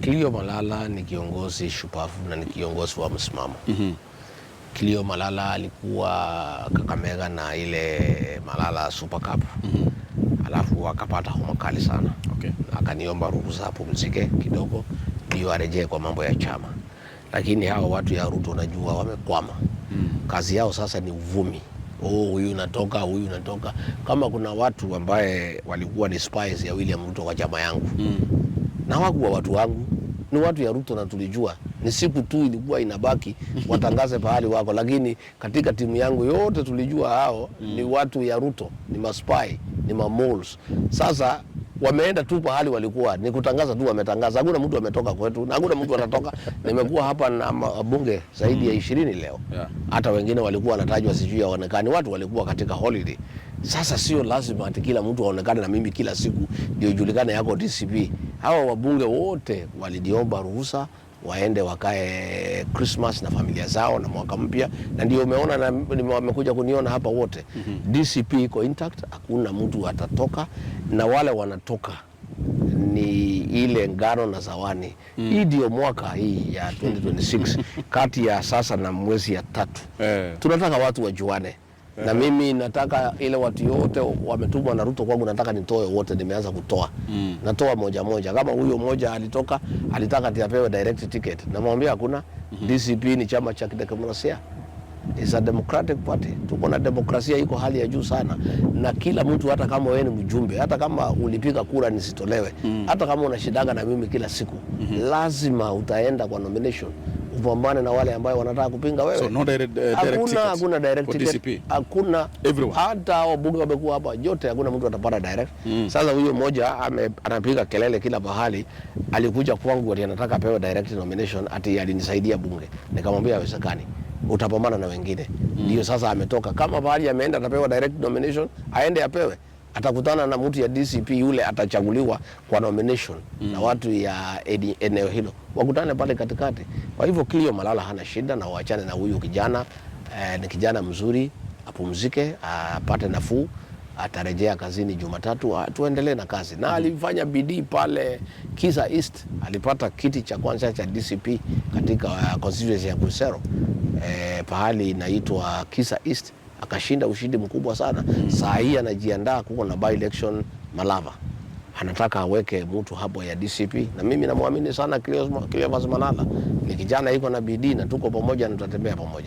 Kilio Malala ni kiongozi shupavu na ni kiongozi wa msimamo. Kilio Malala alikuwa Kakamega na ile Malala Super Cup. Alafu akapata homa kali sana. Akaniomba ruhusa apumzike kidogo ndio arejee kwa mambo ya chama. Lakini hao watu ya Ruto najua wamekwama. Kazi yao sasa ni uvumi. Huyu unatoka, huyu unatoka. Kama kuna watu ambaye walikuwa ni spies ya William Ruto kwa chama yangu. Na hawakuwa watu wangu, ni watu ya Ruto na tulijua. Ni siku tu ilikuwa inabaki watangaze pahali wako, lakini katika timu yangu yote tulijua hao ni watu ya Ruto, ni maspy, ni mamoles. Sasa wameenda tu pahali walikuwa, ni kutangaza tu wametangaza. Hakuna mtu ametoka kwetu, na hakuna mtu anatoka. Nimekuwa hapa na bunge zaidi ya 20 leo. Hata wengine walikuwa wanatajwa sijui haonekani, watu walikuwa katika holiday. Sasa sio lazima ati kila mtu aonekane na mimi kila siku ndio julikane yako DCP. Hawa wabunge wote walidiomba ruhusa waende wakae Christmas na familia zao na mwaka mpya, na ndio umeona na wamekuja kuniona hapa wote. DCP iko intact, hakuna mtu atatoka, na wale wanatoka ni ile ngano na zawani. Hii ndio mwaka hii ya 2026 kati ya sasa na mwezi ya 3. Tunataka watu wajuane. Na mimi nataka ile watu yote wametumwa na Ruto kwangu, nataka nitoe wote. Nimeanza kutoa. Natoa moja moja. Kama huyo moja alitoka, alitaka apewe direct ticket. Namwambia hakuna. DCP ni chama cha kidemokrasia. It's a democratic party. Tuko na demokrasia iko hali ya juu sana. Na kila mtu, hata kama wewe ni mjumbe, hata kama ulipiga kura nisitolewe, hata kama unashidaga na mimi kila siku, lazima utaenda kwa nomination. Upambane na wale ambao wanataka kupinga wewe. So no hakuna direct ticket. Hakuna. Hata wabunge wamekuwa hapa yote, hakuna mtu atapata direct. Sasa huyo mmoja anapiga kelele kila bahali, alikuja kwangu ati anataka apewe direct nomination, ati alinisaidia bunge. Nikamwambia haiwezekani. Utapambana na wengine. Ndio sasa ametoka. Kama bahali ameenda atapewa direct nomination, aende apewe. Atakutana na mtu ya DCP, yule atachaguliwa kwa nomination na watu ya eneo hilo. Wakutane pale katikati. Kwa hivyo Kilio Malala hana shida, na waachane na huyu kijana. Ni kijana mzuri, apumzike, apate nafuu, atarejea kazini Jumatatu, tuendelee na kazi. Na alifanya bidii pale Kisa East, alipata kiti cha kwanza cha DCP katika constituency ya Kusero. Pahali inaitwa Kisa East, akashinda ushindi mkubwa sana. Saa hii anajiandaa kuko na by election Malava. Anataka aweke mtu hapo ya DCP, na mimi namwamini sana Kilio Malala. Ni kijana iko na bidii, na tuko pamoja na tutatembea pamoja.